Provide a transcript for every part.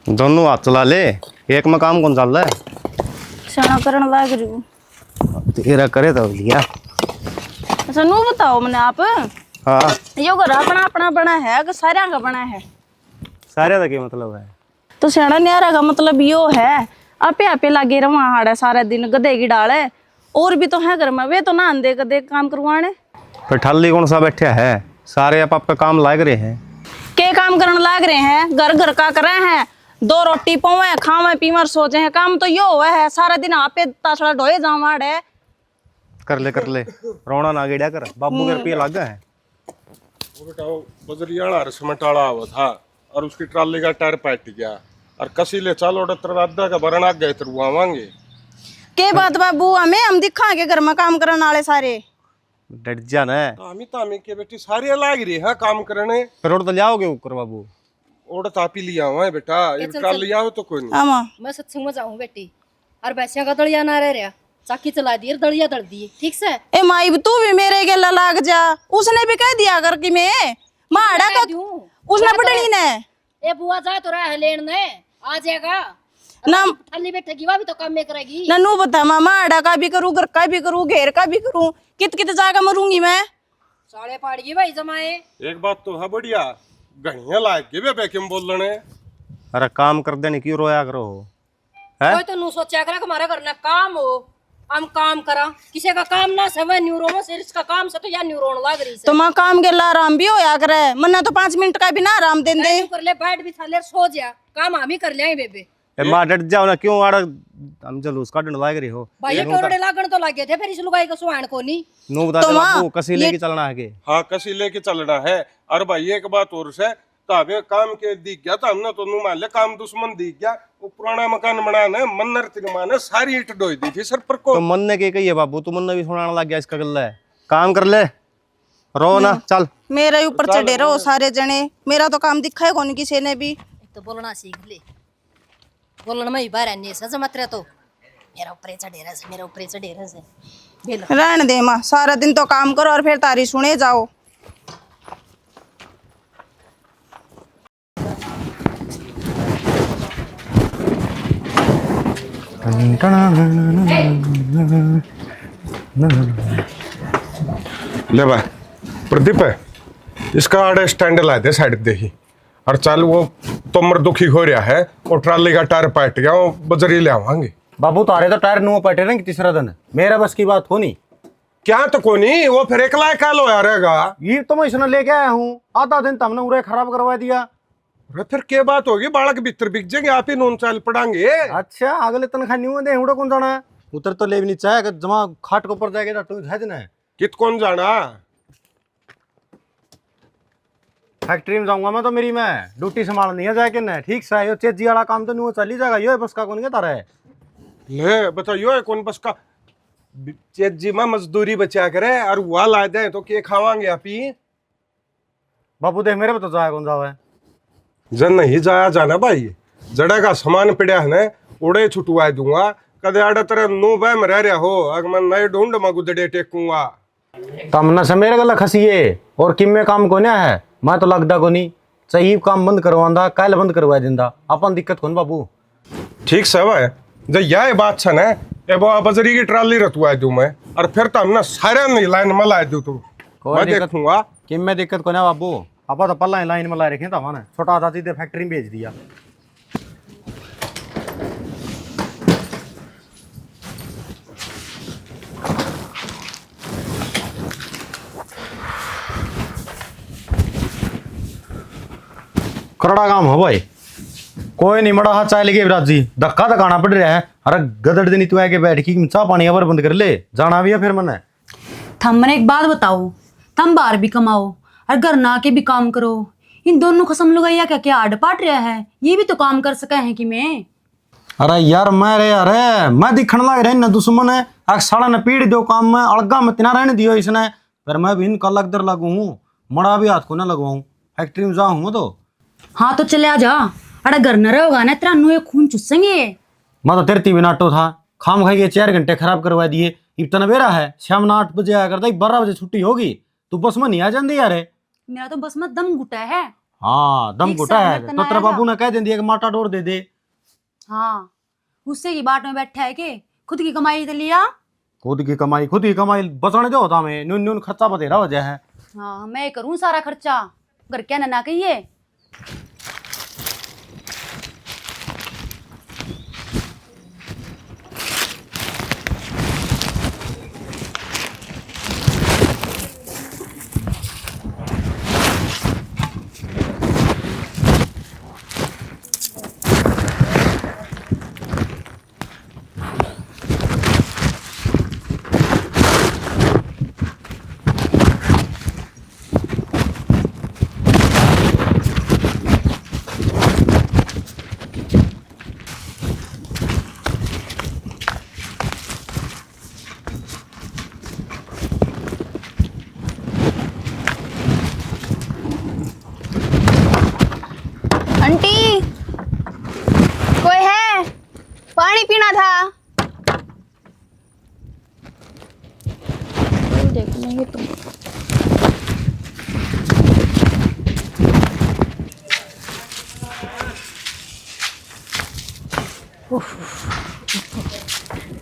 दोनों हाथ चला ले। एक में काम कौन चल रहा है? शाना करन लाग रही। तेरा करे तो लिया। अच्छा नू बताओ मैंने आप हाँ यो घर अपना अपना बना है कि सारे का बना है? सारे का क्या मतलब है? तो सियाना न्यारा का मतलब यो है आपे आपे लागे रवा हाड़ा सारा दिन गधे की डाल है। और भी तो है घर में, वे तो ना आंदे गधे काम करवाने। फिर ठल्ली कौन सा बैठा है? सारे आप आपका काम लाग रहे हैं। के काम करने लाग रहे हैं? घर घर का कर रहे हैं, दो रोटी पौवे खावे पीवर सोचे हैं। काम तो यो हुआ है सारा दिन आपे ताछड़ा ढोए जावाड़ है। कर ले रोना ना गेड़ा कर। बाबू के रुपये लागा है। वो बेटा वो बजरियाड़ा रसमटाड़ा हुआ था और उसकी ट्राली का टायर पैट गया और कसी ले चालो आधा का भरण आ गए तो आवांगे। के बात बाबू हमें हम दिखाएंगे घर में काम करने वाले सारे। डट जा ना। तामी के बेटी सारी लाग रही है काम करने। फिर और तो जाओगे ऊपर बाबू। ओड तापी लिया हुआ है बेटा, एक ट्राली आओ तो कोई नहीं। आमा मैं सत्संग में जाऊं बेटी और भैंसिया का दड़िया ना रह रहा, चाकी चला दी और दड़िया दड़ दी। ठीक से ए माई तू भी मेरे गेला लाग जा। उसने भी कह दिया कर कि मैं माड़ा का उसने पटनी ने ए बुआ जा तो रहा है लेन ने आ जाएगा ना ठल्ली बैठेगी वह भी तो काम में करेगी। ननू बता मामा आड़ा का भी करूँ, घर का भी करूँ, घेर का भी करूँ, कित कित जाकर मरूंगी मैं। साले पाड़गी भाई जमाए। एक बात तो है बढ़िया घड़िया लाग के बे क्यों बोल रहे? अरे काम कर देने क्यों रोया करो है? कोई तो नु सोचा करा हमारा करना काम हो, हम काम करा। किसी का काम ना सवे न्यूरोन से इसका काम से तो या न्यूरोन लाग रही से। तो माँ काम के ला आराम भी होया करे, मन्ना तो 5 मिनट का भी ना आराम दे दे। कर ले बैठ भी थाले सो जा, काम हम ही कर ले बेबे। ए मां डट जाओ ना, क्यों आड़ा हम जलूस काटने लाग रही हो? भाई टोरड़े लागण तो लागे थे फिर इस लुगाई को सुहान को नहीं। नू बता दे बाबू, कसी लेके चलना है के? हाँ कसी लेके चलना है। और भाई एक बात और से तो हमें काम के दिख गया तो हमने तो नु मान ले काम दुश्मन दिख गया। वो पुराना मकान बनाने मन्नर तिरमाने सारी ईंट ढोई दी थी सर पर को। तो मन ने के कही है बाबू, तू मन ने भी सुनाने लग गया इसका गल्ला है। काम कर ले, रो ना चल। मेरे ऊपर चढ़े रहो सारे जने, मेरा तो काम दिखा है कौन किसी ने भी। एक तो बोलना सीख ले, बोलना में ही बाहर आने से मत रहे तो मेरा ऊपर चढ़े रहे से, मेरा ऊपर चढ़े रहे से बेल। रहने दे माँ, सारा दिन तो काम करो और फिर तारी सुने जाओ। ले भाई प्रदीप है इसका आड़े स्टैंड ला दे साइड दे ही। और चल वो तुमर दुखी हो रहा है, वो ट्राली का टायर पैट गया, वो बजरी ले आवांगे। बाबू तारे तो टायर नुआ पटे ना कि तीसरा दिन मेरा बस की बात होनी। क्या तो कोनी वो फिर एक लाख काल होया रहेगा। ये तो मैं इसने लेके आया हूँ, आधा दिन तुमने उरे खराब करवा दिया। अरे फिर क्या बात होगी, बालक भीतर बिक जाएंगे, आप ही नून चाल पड़ांगे। अच्छा अगले तनखा न्यू दे उड़ा कौन जाना उतर तो ले भी नहीं चाहे कि जमा खाट के ऊपर जाएगा तो है ना। कित कौन जाना? फैक्ट्री में जाऊंगा मैं तो मेरी मैं ड्यूटी संभालनी है जाके ना। ठीक से यो चेत जी वाला काम तो न्यू चल ही जाएगा। यो बस का कौन के तारा है? ले बताइयो है कौन बस का चेत जी में मजदूरी बचा करे और वह ला जाए तो क्या खावांगे आप ही? बाबू देख मेरे पे तो जाए कौन जाओ है जन नहीं जाया जाना भाई, जड़ा का सामान पड़ा है ना उड़े छुटवा दूंगा। कदे आड़े तरह नो बह में रह रहा हो, अगर मैं नए ढूंढ में गुदड़े टेकूंगा। तमना से मेरे गला खसिए और किम में काम कोने है। मैं तो लगदा को नहीं चाहिए काम बंद करवांदा, कल बंद करवा देंदा अपन दिक्कत कौन बाबू। ठीक से भाई जब यह बात छे ना ए वो बजरी की ट्राली रतवा दूं मैं और फिर तो हमने सारे नहीं लाइन में ला दूं तू मैं देखूंगा। किम में दिक्कत कोने बाबू, आप तो पल्ला लाइन में ला रखे था मैंने छोटा आधा सीधे फैक्ट्री में भेज दिया। करड़ा काम हो भाई, कोई नहीं मड़ा हाथ चाय लेके विराज जी धक्का धकाना पड़ रहा है। अरे गदड़ दिन तू आके बैठ की चाह पानी अबर बंद कर ले, जाना भी है फिर मैंने। थमने एक बात बताओ, थम बाहर भी कमाओ और घर ना के भी काम करो। इन दोनों कसम लुगाइया क्या क्या आड़ पाट रहा है? ये भी तो काम कर सका है कि मैं। अरे यार मैं रे अरे मैं दिखने लग रहा है दुश्मन है आग साड़ा न पीड़ दो काम में अलगा मत ना रहने दियो इसने। फिर मैं भी इनका लगदर लगू हूँ, मड़ा भी हाथ को ना लगवाऊँ, फैक्ट्री में जाऊँ तो। हाँ तो चले आ जा, अरे घर न रहोगा ना तेरा नुए खून चुसेंगे। मैं तो तेरती भी नाटो था, खाम खाई के 4 घंटे खराब करवा दिए। इतना बेरा है शाम ना 8 बजे आया करता, 12 बजे छुट्टी होगी, तू बस में नहीं आ जाती यार। मेरा तो बस में दम घुटा है। हाँ दम एक घुटा है सहमत तो तेरा ना बाबू ने कह दिया कि माटा डोर दे दे। हाँ उससे की बाट में बैठा है के खुद की कमाई तो लिया। खुद की कमाई बचाने दो होता मैं न्यून न्यून खर्चा बतेरा हो जाए है। हाँ मैं करूँ सारा खर्चा घर क्या ना कहिए। आंटी कोई है? पानी पीना था। देख लेंगे तुम।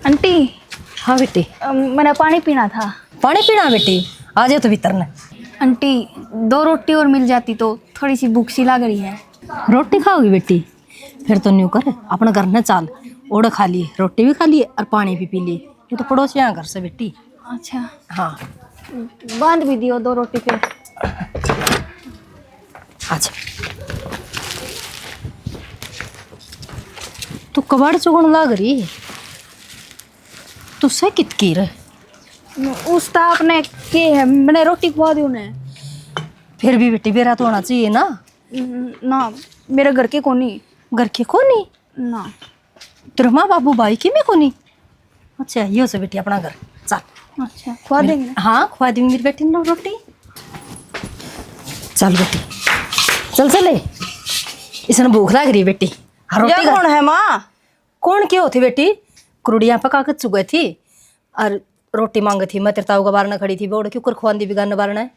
आंटी हाँ बेटी, मैंने पानी पीना था। पानी पीना बेटी, आ जाओ तो भीतर ने। आंटी 2 रोटी और मिल जाती तो थोड़ी सी भूख सी लग रही है। रोटी खाओगी बेटी? फिर तो न्यू कर अपने घर न चाल, ओढ़ खा लिए, रोटी भी खा लिए और पानी भी पी लिए। ये तो पड़ोसी यहाँ घर से बेटी। अच्छा हाँ बांध भी दियो 2 रोटी पे। अच्छा तू कबाड़ चुगण लाग रही, तू से कितकी रे? उस ताप ने के है मैंने रोटी खवा दी उन्हें। फिर भी बेटी बेरा तो होना चाहिए ना। ना मेरे घर के कोनी। घर के कोनी? ना तेरे माँ बाबू भाई की में कोनी? अच्छा यो से बेटी अपना घर चल। अच्छा खवा देंगे। हाँ खुआ दूंगी मेरी बेटी ने रोटी। चल बेटी चल चले, इसने भूख लग रही है बेटी। हाँ, रोटी ये कौन है माँ? कौन क्यों होती बेटी? कुरुड़ियाँ पका के चुगे थी और रोटी मांग थी। मैं तेरे ताऊ का बारना खड़ी थी, बोड़ क्यों कर खुआंदी बिगाड़ने बारना है।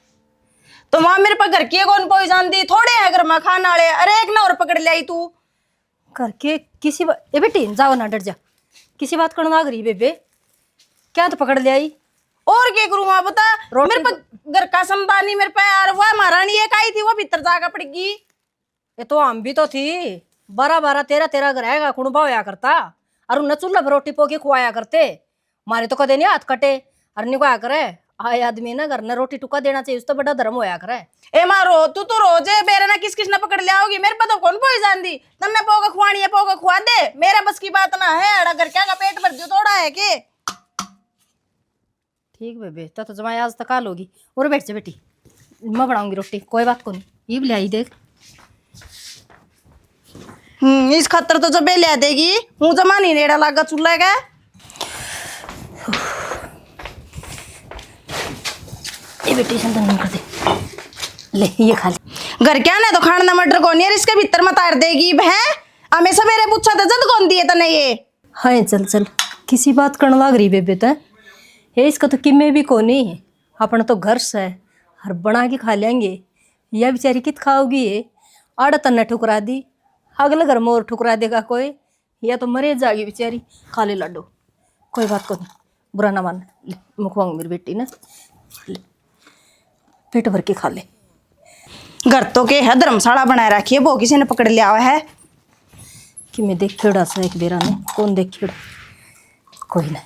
तो माँ मेरे पास घर की कौन कोई जानती थोड़े है घर में खाने वाले। अरे एक ना और पकड़ ले आई तू। करके किसी ए बेटी जाओ ना डर जा, किसी बात करने लग रही बेबे, क्या तो पकड़ ले आई। और क्या करूँ माँ बता। मेरे पास घर का संता नहीं मेरे पे यार। वह महारानी एक आई थी वो भीतर जाकर पड़ेगी। ये तो हम भी तो थी 12-12 13-13 घर आएगा कुणबा होया करता और उन्हें चूल्हा पर रोटी पोके खुआया करते। मारे तो कदे नहीं हाथ कटे और नहीं कोया करे। आए आदमी ना घर ने रोटी टुका देना चाहिए, उस तो बड़ा धर्म होया करे। ए मारो तू तो रोज है बेरे ना किस ने पकड़ ले आओगी। मेरे पे तो कौन पोई जानती। तन्ने पोगा खुआनी है पोगा खुआ दे, मेरे बस की बात ना है। अगर क्या का पेट भर दो थोड़ा है के। ठीक बेबे तो जमाई आज तक काल होगी। और बैठ जा बेटी, मैं बनाऊंगी रोटी, कोई बात को नहीं। ये भी लाई देख। इस खतर तो जब ले देगी हूँ जमा नहीं नेड़ा लागा चूल्हा का। ये बेटी संतन कर दे, ले ये खा ले। घर क्या ना तो खाना मटर कौन है इसके भीतर मत तार देगी बह। हमें सवेरे पूछा था जद कौन दिए तने ये। हाँ चल चल, किसी बात करने लग रही बेबे तो ये इसका तो किमे भी को नहीं। अपना तो घर से हर बना के खा लेंगे। यह बेचारी कित खाओगी ये? आड़ा तन्ने ठुकरा दी, अगले घर में और ठुकरा देगा कोई, या तो मरे जाएगी बेचारी। खा ले लाडो, कोई बात को नहीं, बुरा ना मान। ले मुखवाऊंगी मेरी बेटी ना, ले पेट भर के खा ले। घर तो के है धर्मशाला बनाए रखी है वो किसी ने पकड़ लिया हुआ है। कि मैं देखेड़ा सा एक बेरा ने कौन देखेड़ा। कोई ना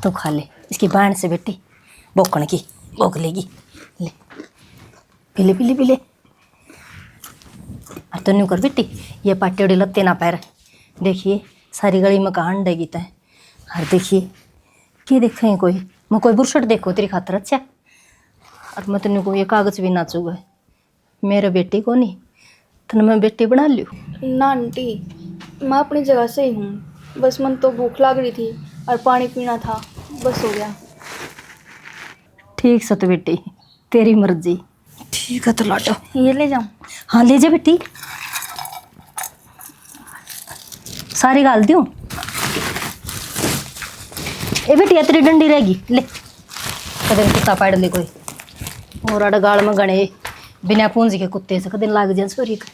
तो खा ले, इसकी बाण से बेटी बोकण की भोग लेगी। ले पीले पीले पीले। और तो न्यू कर बेटी, ये पाटे उड़े लत्ते ना पैर। देखिए सारी गली में कहाँ अंडेगी तय। और देखिए क्या देखें कोई, मैं कोई बुरशट देखो तेरी खातर। अच्छा और मैं तेन को ये कागज भी ना चुगा मेरे बेटी को नहीं, तो मैं बेटी बना लियो ना आंटी, मैं अपनी जगह से ही हूँ। बस मन तो भूख लग रही थी और पानी पीना था, बस हो गया। ठीक से तो बेटी तेरी मर्जी। ठीक है तो लाडो ये ले जाऊँ? हाँ ले जा बेटी, सारी गाल दूँ। ए बेटी तेरी डंडी रहेगी, ले कदम कुत्ता पाड़ ले कोई। और अड़ गाल में गणे बिना पूंजी के कुत्ते से कदे लाग जाए सोरी का।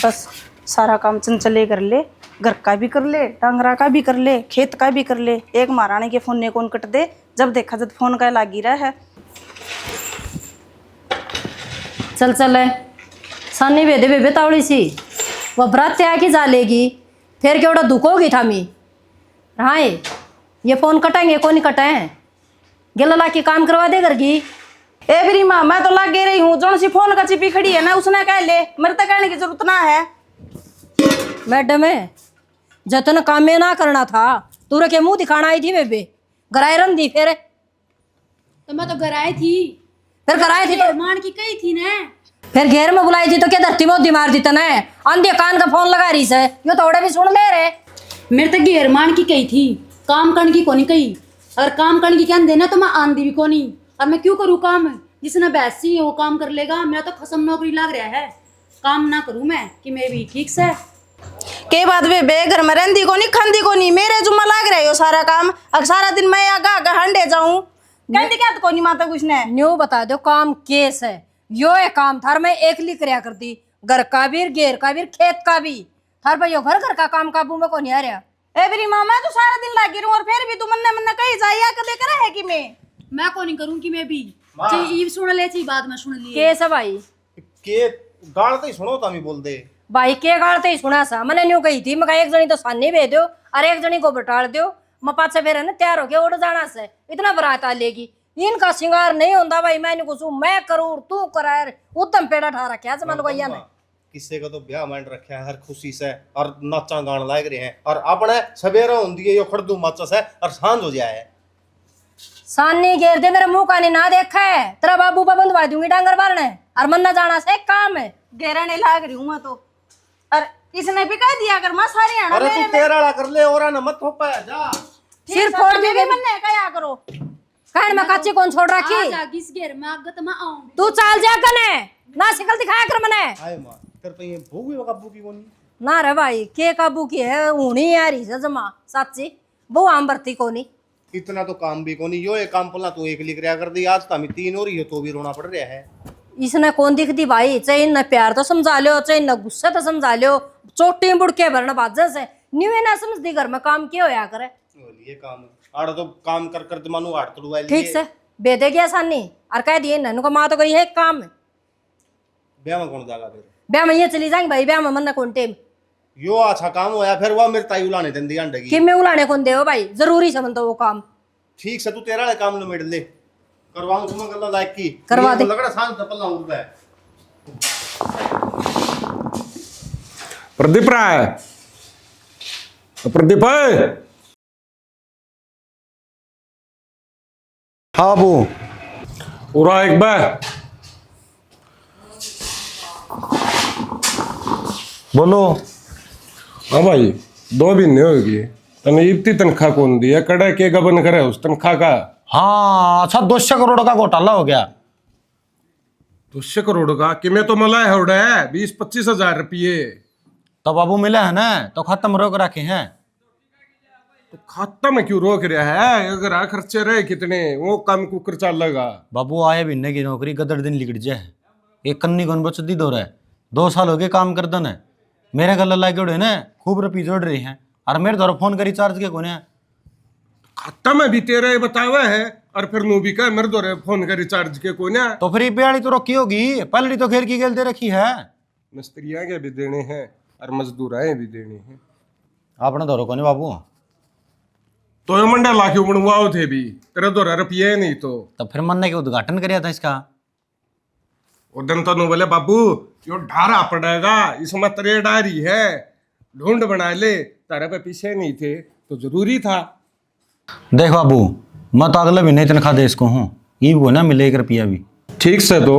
बस सारा काम चंचले कर ले, घर का भी कर ले, डांगरा का भी कर ले, खेत का भी कर ले। एक महारानी के फोन ने कौन कट दे, जब देखा जब फोन का लागी रहा है। चल चल है सानी बेदे बेबे तावड़ी सी वो बरात आके जा लेगी, फिर केवड़ा दुखोगी थामी हाँ ये फोन कटाएंगे कौन नहीं कटाए गेला ला के काम करवा दे करगी। ए मेरी माँ, मैं तो लागे रही हूँ, जो सी फोन का चिपी खड़ी है ना उसने कह ले, मेरे तो कहने की जरूरत ना है। मैडम है जतन काम में ना करना था तूरे के मुंह दिखाना आई थी बेबे, गराए रन दी फिर तो मैं तो घर आई थी, फिर गराए थी तो मान की कही थी ना, फिर घेर में बुलाई थी तो क्या धरती मोदी मार दी तने अंधे कान का फोन लगा रही से यो थोड़े भी सुन ले रे। मेरे तो घेर मान की कही थी, काम करने की कोनी कही, अगर काम करने की क्या देना तो मैं आंधी भी कोनी, अब मैं क्यों करूँ काम, जिसने बैसी है वो काम कर लेगा, मेरा तो खसम नौकरी लग रहा है, काम ना करूँ मैं कि मैं भी ठीक से। के बात बे घर में रहंदी को नहीं खांदी को नहीं, मेरे जुम्मा लाग रहा है यो सारा काम। अब सारा दिन मैं आगा हंडे जाऊं, कहती क्या तो को नहीं माता कुछ ने। न्यू बता दो काम केस है यो है काम थार मैं एकली करया करती, घर का भी घेर का भी खेत का भी थार पर यो घर का काम काबू में को नहीं आ रहा। ए मेरी माँ, मैं तो सारा दिन लागी रहूं और फिर भी तू मन्ने मन्ने कहीं जाया कदे करे है कि मैं को नहीं करूँ कि मैं भी चाहिए सुन ले चाहिए बाद में सुन लिए केस है भाई के गालते ही सुनो तामी बोल दे भाई के गाड़ते ही सुना सा मैंने न्यू कही थी मैं एक जनी तो सानी भेज दो और एक जनी को बटाल दो, मैं पाछे फिर है ना तैयार होके उड़ जाना से इतना बारात आ लेगी, इनका श्रृंगार नहीं होता भाई, मैं कुछ मैं करूँ तू करा उत्तम पेड़ा ठा रखा है भैया ने किसी का तो ब्याह मांड रखा है हर खुशी से और नाचा गान लाग रहे हैं और अपने सवेरा होंदी है यो खड़दू माचस है और सांझ हो जाए है। सानी घेर दे मेरे मुंह का नहीं ना देखा है तेरा बाबू पर बंधवा दूंगी डांगर मारने और मन्ना जाना से काम है घेरने लाग रही हूँ मैं तो। और इसने भी कह दिया अगर मैं सारी आना अरे तू तेरा वाला कर ले और ना मत हो पाया जा सिर फोड़ दी मन्ने क्या करो कहने में कच्ची कौन छोड़ रखी इस घेर में आग तो मैं आऊं, तू चाल जा कने ना शिकल दिखाया कर मने आए मां कर पे ये भोगी काबू की कोनी ना रे भाई के काबू की है ऊनी यार से जमा सच्ची वो आम बरती कोनी इतना तो काम भी कोनी यो एक काम पला तू एक लिख रिया कर दी आज तो हमें 3 हो रही है तो भी रोना पड़ रहा है। इसने कौन दिख दी भाई, चाहे न प्यार तो समझा लो चाहे न गुस्सा तो समझा लो, चोटी बुड़के भरना बाजे से न्यू ना समझती घर में काम क्यों होया करे ये काम आड़ तो काम कर कर मानू हाथ तोड़वा लिए ठीक से बेदे की आसानी और कह दिए ननु को माँ तो गई है एक काम है ब्याह में कौन जाएगा फिर ब्याह में ये चली जाएंगे भाई ब्याह में मन कौन टेम यो अच्छा काम होया फिर वह मेरे ताई उलाने दंदी अंडगी कि मैं उलाने कौन दे भाई जरूरी समझ वो काम ठीक से तू तेरा वाले काम निमेड़ ले करवाऊं तुम्हें गल्ला लायक की करवा दे। लगड़ा सांझ तपला उड़ है प्रदीप राय प्रदीप है हाँ वो पूरा एक बार बोलो। हाँ भाई 2 महीने होगी तने इतनी तनख्वाह कौन दी है कड़े के गबन करे उस तनख्वाह का। हाँ अच्छा 200 करोड़ का घोटाला हो गया। 200 करोड़ का कि मैं तो मला है उड़ा है 20-25 हजार रुपये तो बाबू मिला है ना तो खत्म रोक रखे हैं। तो खाता में क्यों रोक रहा है, अगर आ खर्चे रहे कितने वो काम कुकर चलेगा। बाबू आए महीने की नौकरी गदर दिन लिकट जाए एक कन्नी कौन बचत दी दो रहा है 2 साल हो गए काम कर दो न मेरे गल लागे उड़े ना खूब रुपये जोड़ रहे हैं और मेरे द्वारा फोन का रिचार्ज के कोने खाता में भी तेरे बतावा है और फिर नू भी कह मेरे दो फोन का रिचार्ज के कोने तो फिर पेड़ी तो रोकी होगी पहली तो घेर की गेल दे रखी है। मिस्त्रियाँ के भी देने हैं और मजदूराएं भी देने हैं आपने धरो कोने बाबू तो ये मंडा लाके बनवाओ थे भी तेरे दो रुपये नहीं तो फिर मन्ने के उद्घाटन कराया था इसका उदन तो नु बोले बाबू यो ढारा पड़ेगा इसमें तेरे डारी है ढूंढ बना ले तारे पे पीछे नहीं थे तो जरूरी था। देख बाबू मैं तो अगले महीने तनख्वाह दे इसको हूँ ये वो ना मिले 1 रुपया भी ठीक से तो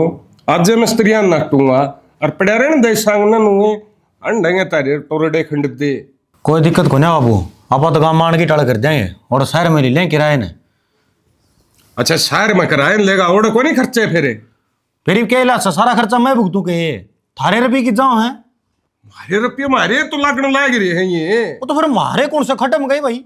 आज मिस्त्रियां नाटूंगा और पड़ा रहे दे सांगना नुए अंडेंगे तारे टोरडे खंड दे कोई दिक्कत को ना बाबू आप तो गाँव मान की टाल कर जाएंगे और शहर में ले लें किराए ने। अच्छा शहर में कराए लेगा ओडे को नहीं खर्चे फिर क्या इलाज सारा खर्चा मैं भुगतू के थारे रुपये की जाओ है मारे रुपये मारे तो लागण लाग रहे हैं ये वो तो फिर मारे कौन से खत्म गई भाई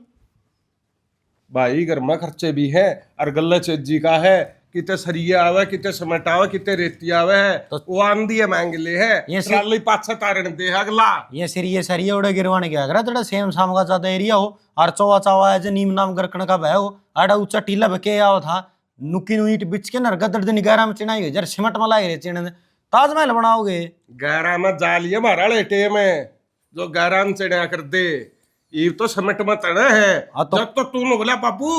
भाई घर में खर्चे भी है और गल्ला चेजी का है कितने सरिया आवे, कितने समट आवे, कितने रेती आवे है, वो आंधी है मांग ले है, ये ट्राली पाछे तारण दे अगला। ये सरिया उड़े गिरवाने क्या करा तेरा सेम साम का ज्यादा एरिया हो और चौवा चावा है जो नीम नाम गरकण का बह हो आड़ा ऊंचा टीला बके आओ था नुकी नु ईट बिच के नर गदड़ दिन 11 में चिनाई जर सिमट में लाए रे चिण ताजमहल बनाओगे। 11 में जालिए मारा लेटे में जो 11 में चिड़ा कर दे, ये तो समट में तड़ा है। जब तो तूने बोला बापू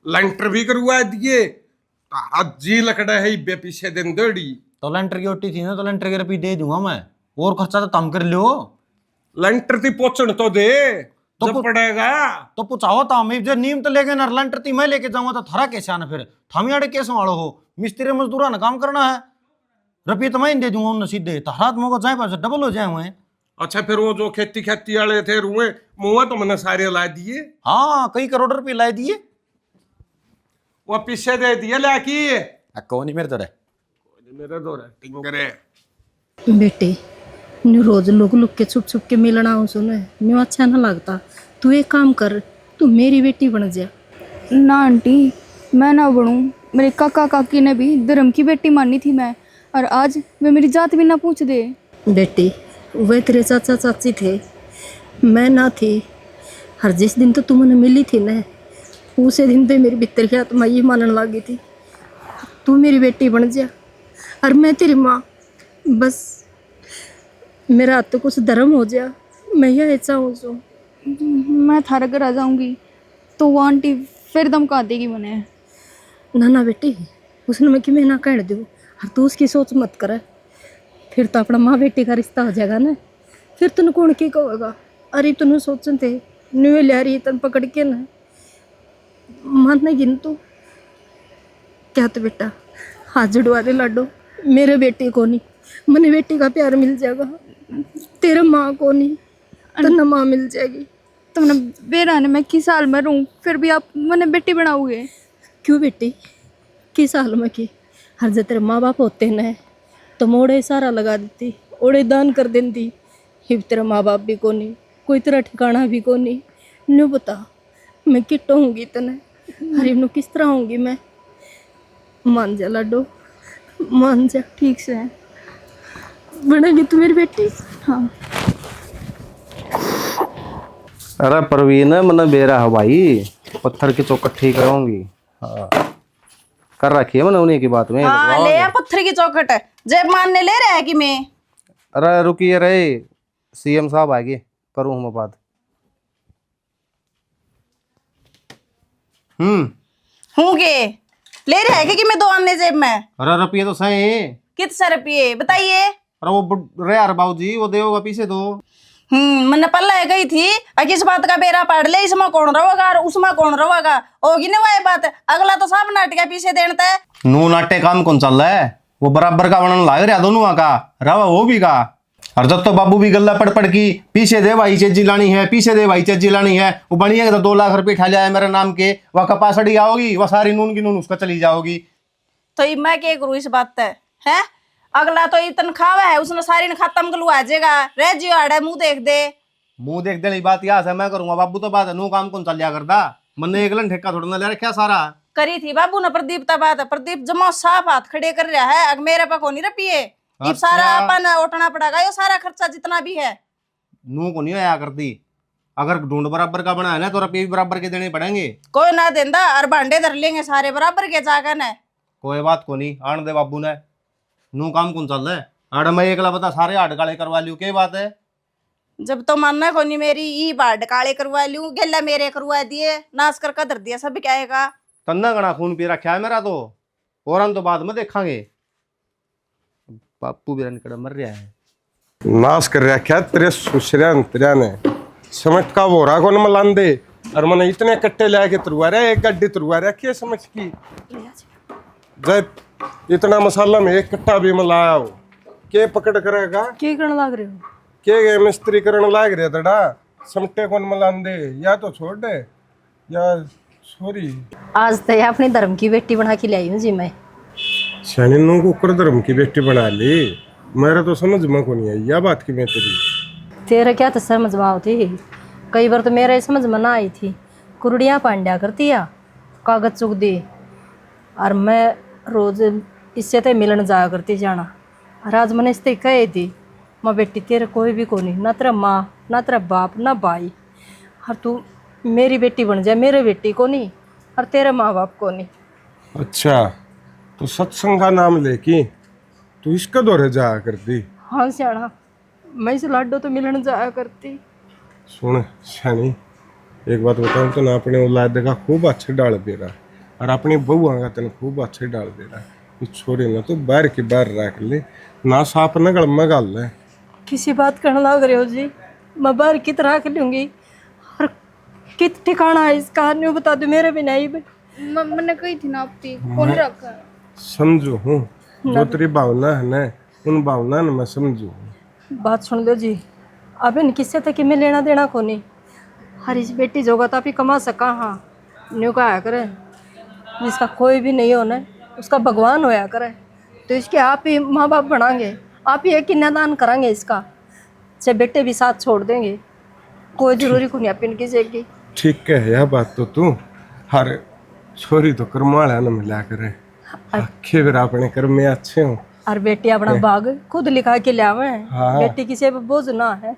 लंटर भी करवा दिए, आज जी लकड़ा है बे पीछे दिन दौड़ी। तो लेंटर की ओटी थी ना, तो लेंटर के रुपये दे दूंगा मैं, और खर्चा तो कम कर लो। लंटर ती पोचन तो दे तो जब पड़ेगा तो पूछाओ था मैं जो नीम तो लेके ना लेंटर ती मैं लेके जाऊंगा तो थारा कैसे आना फिर थमी आड़े कैसे वालो हो मिस्त्री मजदूरा ना काम करना है, रुपये तो मैं दे दूंगा उन्हें सीधे थारा मौका जाए पास डबल हो जाए हुए। अच्छा फिर वो जो खेती वाले थे रुए मुँह तो मैंने सारे ला दिए। हाँ कई करोड़ रुपये ला दिए, वो पीछे दे दिए लाकी कौन मेरे तो मेरे दो टिंगरे बेटे न्यू रोज लोग लुक के छुप छुप के मिलना हो सुने न्यू अच्छा ना लगता। तू एक काम कर, तू मेरी बेटी बन जा। ना आंटी मैं ना बनूं, मेरे काका काकी ने भी धर्म की बेटी मानी थी मैं, और आज वे मेरी जात भी ना पूछ दे। बेटी वे तेरे चाचा चाची थे, मैं ना थी। हर जिस दिन तो तू मुझे मिली थी ना उसे दिन पे मेरी भीतर की आत्मा ये मानने लगी थी तू मेरी बेटी बन जा और मैं तेरी माँ। बस मेरा हाथ तो कुछ धर्म हो जा, मैं यह ऐसा हो सो। मैं थारा घर आ जाऊंगी तो वो आंटी फिर धमका देगी मने। ना ना बेटी उसने मैं कि मैं ना कह दूँ और तू उसकी सोच मत कर, फिर तो अपना माँ बेटी का रिश्ता हो जाएगा ना, फिर तुन कौन की कहेगा। अरे तुन सोचन थे न्यू ले रही तन पकड़ के ना मानने गिन तू क्या तो बेटा हाथ जुड़वा दे लाडो, मेरे बेटे को नहीं मने बेटी का प्यार मिल जाएगा, तेरे माँ को नहीं तो न माँ मिल जाएगी। तुमने बेरा ने मैं किस साल में रहूं फिर भी आप मने बेटी बनाओगे? क्यों बेटी किस साल में की हर जो तेरे माँ बाप होते न तो मोड़े सारा लगा देती ओड़े दान कर देती, हिब तेरे माँ बाप भी को नहीं कोई तेरा ठिकाना भी को नहीं। न्यू बता मैं किट होंगी तने अरे नु किस तरह होंगी मैं। मान जा लाडो मान जा, ठीक से बनेगी तू मेरी बेटी। हाँ अरे परवीन मैंने बेरा है भाई, पत्थर की चौकट ठीक रहूंगी। हाँ कर रखी है मैंने उन्हीं की बात में। हाँ ले आ पत्थर की चौखट, जेब मानने ले रहा है कि मैं। अरे रुकिए रे सीएम साहब आएंगे करूँ मैं बात। हूँ के ले रहा है कि मैं दो अन्य जेब में। अरे रुपये तो सही कितने रुपये बताइए। अरे वो रे यार बाबूजी वो देगा पीछे दो। मैंने पल्ला गई थी किस बात का बेरा पड़ ले, इसमें कौन रहेगा और उसमें कौन रहेगा, होगी ना वही बात। अगला तो सब नाटक पीछे देता है। नू नाट्य काम कौन चल रहा है, वो बराबर का बनने लग रहा दोनों का रवा वो भी का। और जब तो बाबू भी गल्ला पड़ पड़ की पीछे दे भाई चेजी लानी है, पीछे दे भाई चेजी लानी है, वो बनिएगा तो 2 लाख रुपए ठा लिया है मेरे नाम के, वह कपासड़ी आओगी वह सारी नून की नून उसका चली जाओगी। तो मैं क्या करूँ इस बात है अगला तो ये तनख्वाह है उसने सारी खत्म करवा देगा, रह जियो आड़े मुंह देख दे। मुंह देख दे बात यहाँ से मैं करूंगा बाबू तो बात है नू काम कौन चल जा करता। मैंने एक लन ठेका थोड़ा ना ले रखा सारा करी थी बाबू ने प्रदीप ता बात, प्रदीप जमा साफ हाथ खड़े कर रहा है। अगर मेरे पे को नहीं रपिए ये सारा अपन उठना पड़ेगा, ये सारा खर्चा जितना भी है। नू को नहीं आया करती, अगर ढूंढ बराबर का बना है ना तो रुपये भी बराबर के देने पड़ेंगे। कोई ना देंदा और भांडे धर लेंगे सारे बराबर के जाकर न। कोई बात को नहीं आन दे बाबू ने, नू काम कौन चल रहा है। आड़ मैं एकला बता सारे हाड़ काले करवा लियो क्या बात है। जब तो मानना को नहीं मेरी ई भाड़ काले करवा लूं, गेला मेरे करवा दिए, नाश कर धर दिया, सब क्या आएगा। तन्ना गणा खून पी रखा है मेरा तो, और हम तो बाद में देखांगे। बापू भी निकल मर रहा है, नाश कर रखा तेरे सुसरिया तेरा ने समझ का वो रहा कौन मलान दे। और मैंने इतने कट्टे ले के तुरवा रहा एक गड्डी तुरवा रखी है समझ की। जब इतना मसाला में एक कट्टा भी मिलाया हो के पकड़ करेगा। क्या करने लग रहे हो? के मिस्त्री करने लाग रहे तड़ा समटे कौन मलान दे, या तो छोड़ दे या सॉरी। आज तो अपनी धर्म की बेटी बना के लाई हूँ जी मैं। शनि नो को कर धर्म की बेटी बना ली, मेरा तो समझ में को नहीं आई यह बात की। मैं तेरा क्या तो समझ में आती, कई बार तो मेरा समझ में ना आई थी। कुरड़ियाँ पांड्या करती है कागज चुग दी और मैं रोज इससे तो मिलन जाया करती जाना। और आज मैंने इससे कहे थी माँ बेटी तेरे कोई भी को नहीं, ना तेरा माँ ना तेरा बाप ना भाई, और तू मेरी बेटी बन जाए, मेरे बेटी को नहीं और तेरे माँ बाप को नहीं। अच्छा, तो सत्संग का नाम लेके तू इसका दौरे जाया करती। हाँ सियाणा, मैं इस लाडो तो मिलन जाया करती। सुन सैनी, एक बात बताऊं तो ना, अपने औलाद का खूब अच्छे डाल दे रहा और अपनी बहुआ का तेन खूब अच्छे डाल दे रहा। इस छोरी ना तो बाहर की बाहर रख ले, ना साफ न गल में गल है। किसी बात करने लग रहे हो जी, मैं बाहर कित रख लूँगी और कित ठिकाना है इसका, नहीं बता दो मेरे भी नहीं। मैंने कही थी ना आपकी कौन रखा है। समझू हूँ जो तेरी भावना है ना, उन भावना ने मैं समझू। बात सुन लो जी, अब इन किससे तक मैं लेना देना को नहीं। हर इस बेटी जोगा तो आप ही कमा सका। हाँ न्यू कहा करे जिसका कोई भी नहीं होना उसका भगवान होया करे, तो इसके आप ही माँ बाप बनाएंगे, आप ही एक कन्यादान करेंगे इसका, चाहे बेटे भी साथ छोड़ देंगे, कोई जरूरी को नहीं आप इनकी सेगी। ठीक है यह बात तो तू, हर छोरी तो कर्माला न मिला करे, आखे फिर अपने कर्म में अच्छे हो। और बेटी अपना भाग खुद लिखा के लावे, हाँ। बेटी किसी पे बोझ ना है।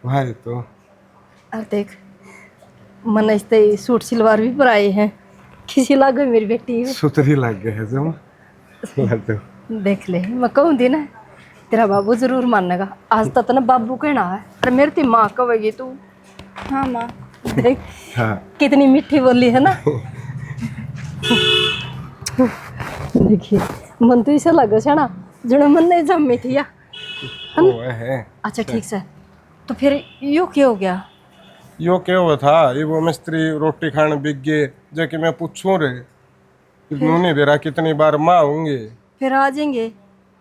भाई तो और देख मन इसते सूट सलवार भी पराए हैं, किसी लाग गई मेरी बेटी है। सुतरी लग गए है जो लड्डू। देख ले मैं कहूँ थी ना तेरा बाबू जरूर मानेगा, आज तक ना बाबू कहना है और मेरी ती माँ कहेगी तू। हाँ माँ। देख हाँ कितनी मीठी बोली है ना। देखिए मन तो ऐसा लगे से ना जो मन नहीं जमी थी या। वो है। अच्छा ठीक से, तो फिर यो क्या हो गया? यो क्या हुआ था, ये वो मिस्त्री रोटी खाने बिक गए, जो कि मैं पूछूं रे इन्होंने बेरा कितनी बार माँ होंगे। फिर आ जाएंगे,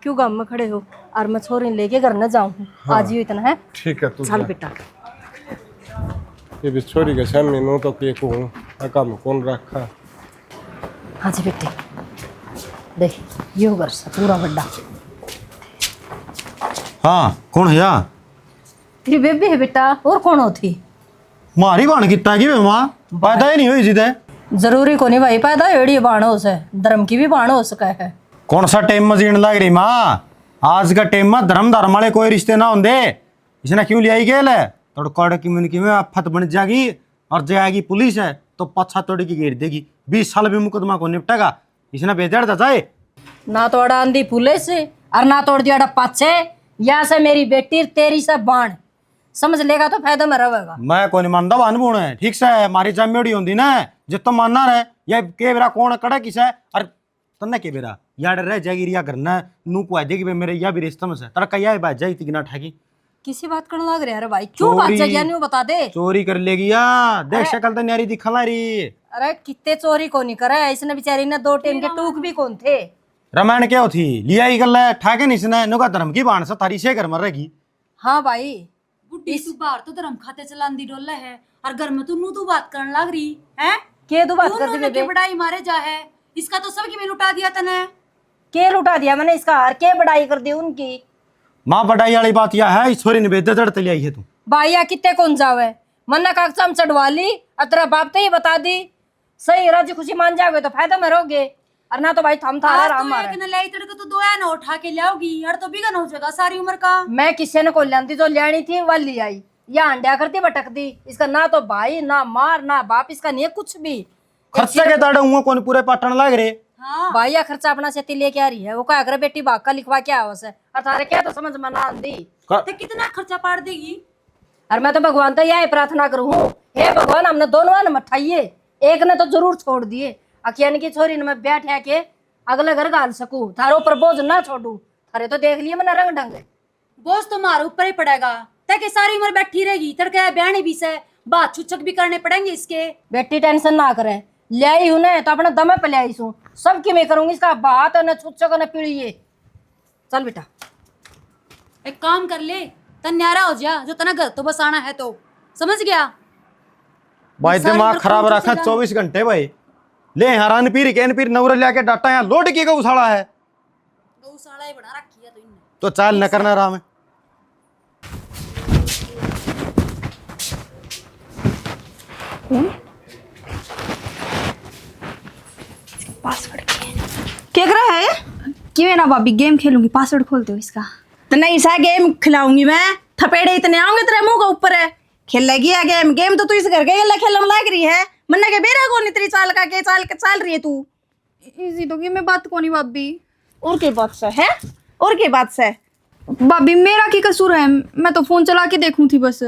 क्यों गाँव में खड़े हो, और मैं छोरी लेके घर न जाऊँ। हाँ। आज ही इतना है। ठीक है तू चल जा। बेटा। ये भी छोरी के सामने नो तो के को काम कौन रखा। हाँ जी बेटे, देख यो घर से पूरा बड़ा। हाँ कौन है या? तेरी बेबी है बेटा, और कौन होती? मारी बाण किता की माँ पैदा ही नहीं हुई जिदे। जरूरी को नहीं भाई पैदा एड़ी बाण हो से, धर्म की भी बाण हो सका है। कौन सा टाइम में जीण लग रही माँ? आज का टाइम में धर्म धर्म वाले कोई रिश्ते ना होंगे। इसने क्यों लिया गेल है? तोड़ कड़ की मुनकी में आफत बन जाएगी और जाएगी पुलिस है तो पछा तोड़ी की घेर देगी, 20 साल भी मुकदमा को निपटेगा। इसने बेजड़ था चाहे ना तो अड़ा आंधी पुलिस और ना तोड़ दिया अड़ा पाछे, या से मेरी बेटी तेरी से बाण समझ लेगा तो फायदा में रहेगा। मैं कोई मानदा बान बुण है ठीक से, मारी जमेड़ी होंदी ना जितो मानना रहे या के बेरा कौन कड़ा किसे और तन्ने के बेरा यार रह जाएगी रिया करना नू को देगी मेरे या भी रिश्ते में से तड़का या बात जाई तिगना ठाकी। किसी बात करने लग रहा है भाई, क्यों बात जाएगी नहीं बता दे। चोरी कर लेगी या देख शक्ल तो न्यारी दिखला रही। अरे कितने चोरी को नहीं करे इसने, बेचारी ने 2 टाइम के टूक भी कौन थे। रामायण क्या थी लिया ही गल है ठाके नहीं इसने नुका धर्म की बाण से थारी से घर मर रहेगी। हाँ भाई बुढ़ी तू बाहर तो धर्म खाते चलांदी डोला है और घर में तू नू तू बात करने लग रही है। के दो बात तू कर नूने दी की बड़ाई मारे जा है, इसका तो सबकी में लुटा दिया तने। के लुटा दिया मैंने इसका, हर के बड़ाई कर दी उनकी। माँ बटाई वाली बात यह है इस छोरी ने बेदे चढ़ते लिया है तू। भाईया कितने कौन जावे, मन्ना कागजाम चढ़वा ली और तेरा बाप तो ही बता दी, सही राजी खुशी मान जाओगे तो फायदा में रहोगे, और ना तो भाई थम थारा आज राम तो मारे। एक ने लाई तड़के तो 2 ना उठा के लाओगी और तो बिगन हो जाएगा सारी उम्र का। मैं किसी ने को लाती जो लेनी थी वह ले आई, या अंड्या करती भटक दी। इसका ना तो भाई ना मार ना बाप, इसका नहीं है कुछ भी। खर्चा के ताड़े हुआ कौन पूरे पाटन लग रहे। हाँ भाईया खर्चा अपना सेती लेके आ रही है, वो क्या अगर बेटी बाग का लिखवा के आवस है, और थारे क्या तो समझ में ना आंदी। तो कितना खर्चा पाड़ देगी। और मैं तो भगवान तो यही प्रार्थना करूँ, हे भगवान हमने दोनों ने मठाइए, एक ने तो जरूर छोड़ दिए, अखियान की छोरी ने मैं बैठ के अगले घर गाल सकूं, थारो ऊपर बोझ ना छोड़ू। थारे तो देख लिए मैंने रंग ढंग, बोझ तो मारे ऊपर ही पड़ेगा, ताकि सारी उम्र बैठी रहेगी। तड़के ब्याह भी से बात छुचक भी करने पड़ेंगे इसके। बेटी टेंशन ना करे, ले आई हूं ने तो अपने दमे पे ले आई हूं, सबकी मैं करूंगी, इसका बात न छुचक न पीड़िए। चल बेटा एक काम कर ले, तन न्यारा हो जा, जो तना घर तो बसाना है तो समझ गया। भाई सारी दिमाग उम्र खराब कौन रखा सोचेगा? 24 घंटे भाई ले हरान पीर के पीर नवरे लिया के डाटा यहाँ लोड की उछाड़ा है गौशाला ही बना रखी है तो इनने। तो चाल न करना राम है। पासवर्ड क्या कर रहा है? कि मैं ना भाभी गेम खेलूंगी, पासवर्ड खोलते हो इसका। तो नहीं सा गेम खिलाऊंगी मैं, थपेड़े इतने आओगे तेरे मुंह के ऊपर है। खेलेगी या गेम? गेम तो तू इस घर के गल्ला खेलने लग रही है। मन्ना के बेरा को नितरी चाल का के चाल रही है तू। इसी तो कि मैं बात को नहीं भाभी। और के बात से है? और के बात से? भाभी मेरा की कसूर है? मैं तो फोन चला के देखूं थी बस।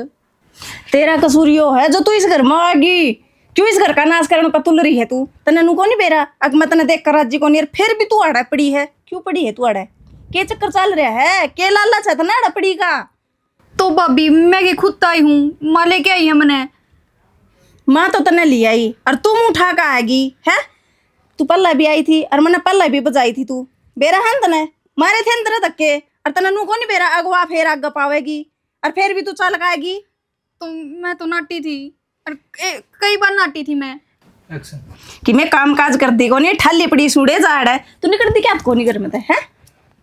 तेरा कसूर यो है जो तू इस घर में आगी। क्यों इस घर का नाश करने का तुल रही है तू? तने नु को नहीं बेरा? अग मैं तने देख कर राजी को नहीं, फिर भी तू आड़ा पड़ी है। क्यों पड़ी है तू आड़ा? के चक्कर चल रहा है? के लालच है तना आड़ा पड़ी का? तो भाभी मैं के खुद आई हूँ, माँ लेके आई है मैंने। माँ तो तने ले आई और तुम उठा का आएगी है? तू पल्ला भी आई थी और मैंने पल्ला भी बजाई थी। तू बेरा है तने मारे थे तेरे धक्के और तने नु को नहीं बेरा अगवा फिर आग पावेगी और फिर भी तू चल गाएगी। तो मैं तो नाटी थी और कई बार नाटी थी मैं। कि मैं काम काज कर दी को नहीं, ठाली पड़ी सूड़े जाड़ है तू निकल दी क्या को नहीं घर में है?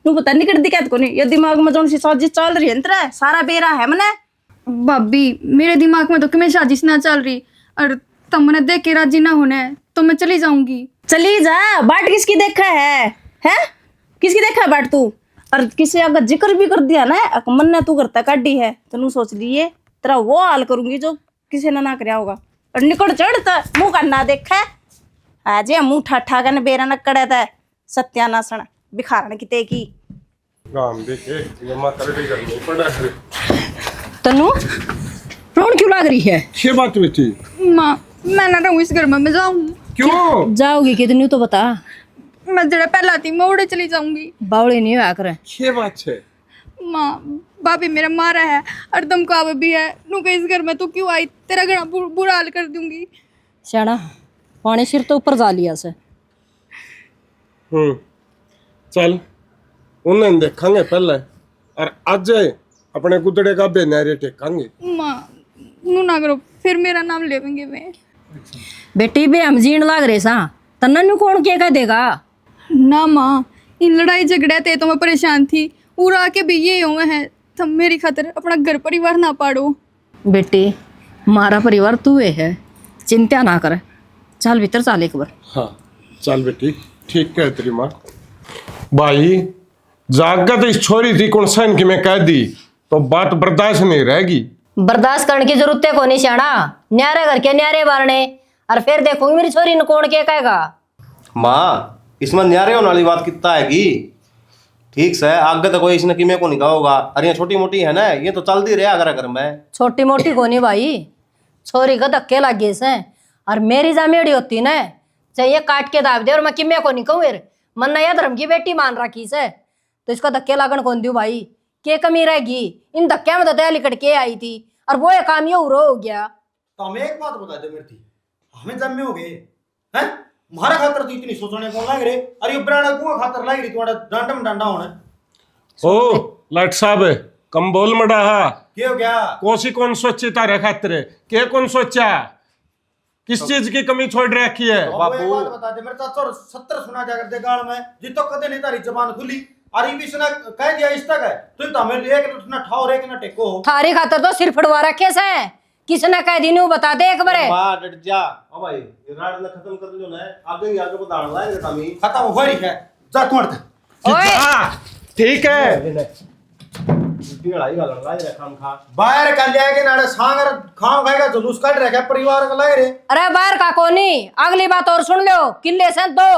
तू बता निकल दी क्या को नहीं? ये दिमाग में जोन सी साजिश चल रही है तेरा सारा बेरा है मने। भाभी मेरे दिमाग में तो कि मैं साजिश ना चल रही, और तुम मैंने देख के राजी ना होने तो मैं चली जाऊंगी। चली जा, बाट किसकी देखा है? किसकी देखा है बाट तू? और किसी अगर जिक्र भी कर दिया ना मन ने तू करता काटी है तो नू सोच लिए तेरा वो हाल करूंगी जो किसी ने ना कराया होगा। और निकट चढ़ता मुंह का ना देखा है आज मुंह ठाठा कर बेरा न कड़े था सत्यानाशन बिखारण की ते की काम देखे ये माता रेडी करनी पड़ा है। तनु रोन क्यों लग रही है? ये बात बेटी माँ मैं ना रहूँ इस घर में, मैं जाऊँ। क्यों? जाओगी कितनी तो बता। मैं जरा पहला थी मैं उड़े चली जाऊंगी। बावड़े नहीं हुआ करे। ये बात है। माँ भाभी मेरा मारा है और धमकावा भी है। नू के इस घर में तू क्यों आई? तेरा घर बुरा हाल कर दूंगी। श्याणा पानी सिर तो ऊपर जा लिया से। चल उन्हें देखेंगे पहले और आज अपने गुदड़े का बेनारे टेकेंगे। माँ नू ना करो, फिर मेरा नाम लेवेंगे वे। बेटी बे हम जीण लाग रहे सा तन्ना नु कौन क्या कह देगा? ना माँ इन लड़ाई झगड़े थे तो मैं परेशान थी, उड़ा के भी ये हुए हैं। तुम मेरी खातिर अपना घर परिवार ना पाड़ो। बेटी मारा परिवार तू है, चिंता ना कर। चल भीतर चल एक बार। हाँ चल बेटी ठीक है तेरी माँ। भाई जागत इस छोरी थी कौन सन की मैं कह दी तो बात बर्दाश्त नहीं रहेगी। बर्दाश्त करने की जरूरत है को नहीं श्याणा। न्यारे घर के न्यारे बारने और फिर देखूंगी मेरी छोरी ने कौन क्या कहेगा। माँ इसमें न्यारे होने वाली बात कितना है की? ठीक से आगे तो कोई इसने किमे को नहीं कहोगा। अरे ये छोटी मोटी है ना, ये तो चलती रहे अगर घर में। छोटी मोटी को नहीं भाई, छोरी का धक्के लग गए से। और मेरी जामेड़ी होती ना चाहिए काट के दाब दे और मैं किमे को नहीं कहूँ। मन नया धर्म की बेटी मान रखी से तो इसका धक्के लागण कौन दू भाई? के कमी रहेगी इन धक्के में? तो दया लिकट के आई थी और वो काम ये उरो हो गया। तो हमें एक बात बता दे मेरी, हमें जन्मे हो गए हैं मारा खातर तो इतनी सोचने कौन लग रहे? अरे ये ब्रांड कुआं खातर लग रही तुम्हारा डांडा में डांडा होना। ओ लाट साहब कम बोल मड़ा हा क्यों क्या? कोसी कौन सोचे तारे खातिर के कौन सोचा किस चीज की कमी छोड़ रखी है? बाबू एक बात बता दे मेरे चाचा 70 सुना जा कर दे गाल में जी तो कदे नहीं तारी जबान खुली। अरे भी इसने कह दिया इस तक है तुम तो हमें एक ना ठाओ रे के ना टेको थारी खातर तो सिर फड़वा रखे से किसने कह दी नु बता दे एक बारे। माँ डट जा। ओ भाई ये राड ने खत्म कर लो ना, आगे ही आगे बताने लाएंगे टामी। खत्म हो रही है जा तू अड़ता। ओए ठीक है लड़ाई का लड़ाई रे खाम खा बाहर का ले के नाड़े सांगर खाओ खाएगा जुलूस काट रखा परिवार का लग रे। अरे बाहर का कोनी। अगली बात और सुन लो, किले से दो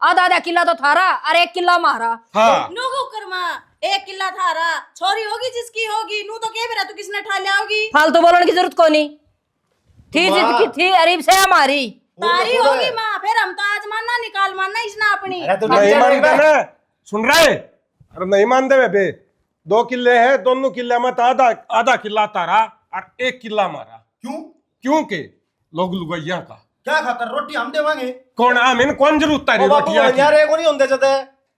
आधा आधा किला तो थारा और 1 किला मारा। हाँ नू को कर्मा 1 किला थारा छोरी होगी जिसकी होगी। नू तो के बेरा तू किसने ठा लिया होगी? फालतू बोलने की जरूरत कोनी थी जिसकी थी अरीब से हमारी तारी होगी माँ। फिर हम तो आज मानना निकाल मानना इसने अपनी। नहीं मानते ना, सुन रहे? अरे नहीं मानते बे 2 किले है, दोनों किले में आधा आधा किला तारा और 1 किला मारा। क्यों? क्यों के लोग लुगैया का क्या खातर रोटी हम देवांगे? कौन आमीन कौन जरूरत तारी रोटियां की? न्यारे को नहीं होंदे जते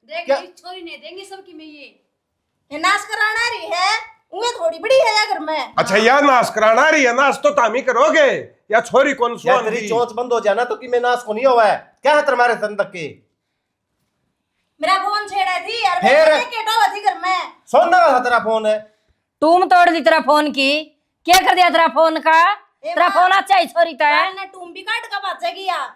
देख इस छोरी ने देंगे सबकी में ये नाश कराना रही है उन्हें थोड़ी बड़ी है या घर में। अच्छा यार नाश कराना रही है, नाश तो तामी करोगे या छोरी कौन या सुन तेरी चोंच बंद हो जाना तो कि मैं नाश को नहीं हुआ है क्या है तुम्हारे सन तक के? मेरा फोन छेड़ा थी यार फिर? मैं केटा हुआ थी घर में। सोना का तेरा फोन है। तुम तोड़ दी तेरा फोन की क्या कर दिया तेरा फोन का? तेरा फोन अच्छा ही छोरी था ने टूम भी काट का बात जाएगी यार।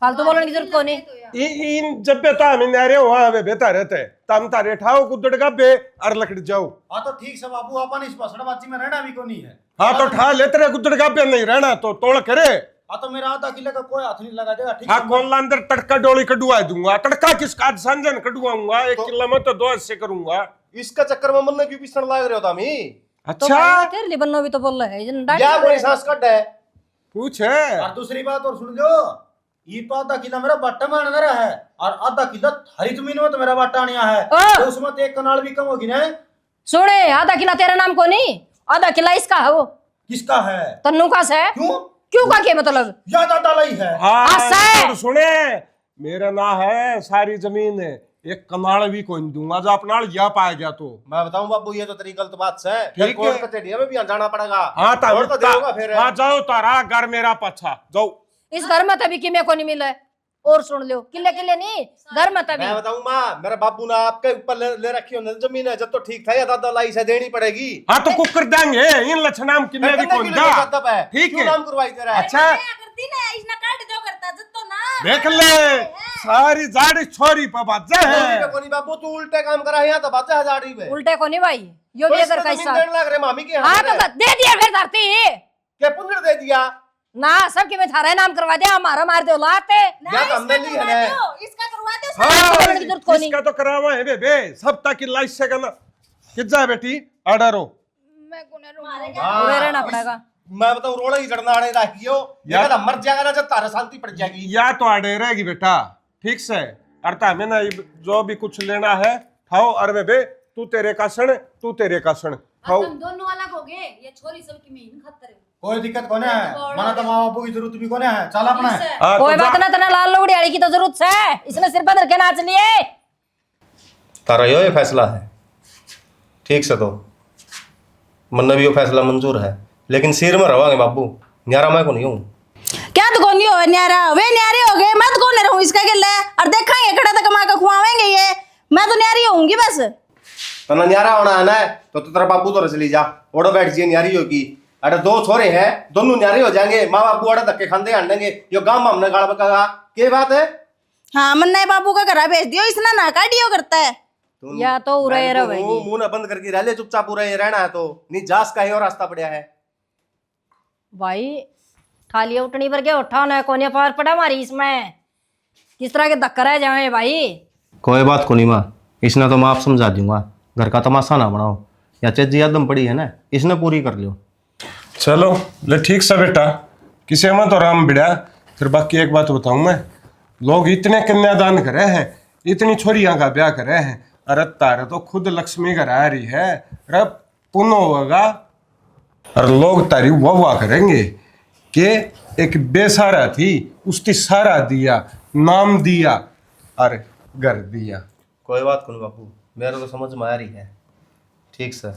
फालतू बोलने की जरूरत को नहीं। इन जब बे ता में नहरे वहां वे बेता रहते तम तारे ठाओ कुदड़ का बे और लकड़ जाओ। हाँ तो ठीक से बाबू, अपन इस बसड़बाजी में रहना भी को नहीं है। हाँ तो ठा ले तेरे कुदड़ का बे नहीं रहना तो तोड़ करे। हाँ तो मेरा आधा किलो का कोई हाथ नहीं लगा देगा, ठीक हाँ से। कौन ला अंदर तड़का डोली कटवा दूंगा। तड़का किसका आज संजन कटवाऊंगा 1 किलो में तो 2 हिस्से करूंगा। इसका चक्कर में मन क्यों पिसण लाग रहे हो तामी? तो अच्छा भाई तेरे लिए बनना भी तो बोल रहा है जन डांट क्या क्यों कोई रहे? सांस कट है? पूछ है। और दूसरी बात और सुन लो, ये तो आधा किलो मेरा बाटा मान रहा है और आधा किलो हरी जमीन में तो मेरा बाटा आनिया है, ओ! तो उसमें तो 1 कनाल भी कम होगी ना। सुने, आधा किला तेरा नाम को नहीं, आधा किला इसका है। वो किसका है? तन्नू का से क्यों? क्यों का के मतलब? याद डाला ही है। आसा है। तो सुने मेरा ना है सारी जमीन है 1 कनाल भी कोई नहीं दूंगा जो अपना या पाया गया तो। मैं बताऊं बाबू, ये तो तेरी गलत बात है। ठीक फिर कोर्ट है। कचहरी में भी जाना पड़ेगा। हाँ और तो देगा फिर। हाँ जाओ तारा घर मेरा पछा जाओ। इस घर में तभी किमे को नहीं मिला है। और सुन लो, किले किले नहीं, घर में तभी। मैं बताऊं माँ, मेरे बाबू ने आपके ऊपर ले रखी हो जमीन है, जब तो ठीक था या दादा लाई से देनी पड़ेगी। हाँ तो कुकर देंगे इन लक्षणाम किन्ने भी कौन जा। ठीक क्यों है। नाम करवाई तेरा? अच्छा देख ले सारी जाड़ी छोरी पर बाजा है। कोनी बाबू तू उल्टे काम करा है, यहाँ तो बाजा हजारी में। उल्टे को नहीं भाई, यो भी अगर कैसा। लग रहे मामी के हाँ तो दे दिया फिर धरती क्या पुंजड़ दे दिया? ना, सबके में थारा नाम करवा दिया, हमारा मार दो लाते। या तो हमने ली है इसका करवा दो। हाँ, करने की जरूरत को नहीं। इसका तो करावा है बे सब तक लाइस से करना कित जा बेटी आडरो। मैं कोने पूरे रहना पड़ेगा। मैं बताऊं रोड़ा ही जड़ना आड़े रखियो, या तो मर जाएगा ना, जब तारा शांति पड़ जाएगी। या तो आडे रहेगी बेटा ठीक से। अर्थात में ना जो भी कुछ लेना है खाओ। और मैं बे तू तेरे का सण तू तेरे का सण खाओ। तुम दोनों अलग हो गए, ये छोरी सबकी में इन खतर है। कोई दिक्कत कोने है, मना तो माँ बापू की जरूरत भी कोने है, चल अपना है। हाँ, कोई तो बात जा। ना, तना लाल लोगड़ी आड़ी की तो जरूरत है, इसने सिर पर धर के नाच लिए। तारा यो ये फैसला है ठीक से, तो मन भी यो फैसला मंजूर है, लेकिन सिर में रहोगे बाबू, न्यारा मैं को नहीं हूँ। क्या तो कौन हो न्यारा, वे न्यारे हो गए, मैं तो कौन रहूं इसका गिल्ला और देखेंगे खड़ा तक कमा के खुआवेंगे ये। मैं तो न्यारी होऊंगी बस। तो ना न्यारा होना है ना, तो तेरा बाबू तो चली जा ओढ़ो बैठ जी न्यारी होगी। अरे 2 छोरे हैं, दोनों न्यारे हो जाएंगे, माँ बाबू अड़े धक्के खाते आनेंगे, यो गांव में हमने गाड़ बका के बात है। हाँ मन्ना बाबू का घर भेज दियो, इसने ना काटियो करता है। या तो उरे रवेगी। मुंह ना बंद करके रह ले चुपचाप, उरे रहना है तो नहीं जास का ही और रास्ता पड़ा है। भाई थाली उठनी पर क्या उठा ना, कोने पार पड़ा हमारी इसमें, किस तरह के धक्का रह जाए भाई। कोई बात को नहीं माँ, इसने तो मैं आप समझा दूंगा, घर का तमाशा ना बनाओ। या चेजी यादम पड़ी है ना, इसने पूरी कर लियो। चलो ले ठीक सा बेटा, किसी में तो राम बिड़ा। फिर बाकी एक बात बताऊं मैं, लोग इतने कन्यादान करे हैं, इतनी छोरियां का ब्याह करे हैं। अरे तारे तो खुद लक्ष्मी घर आ रही है, अरे पुण्य होगा। और लोग तारी वाह करेंगे कि एक बेसहारा थी, उसकी सहारा दिया, नाम दिया और घर दिया। कोई बात को नहीं बापू, मेरे तो समझ में आ रही है ठीक से।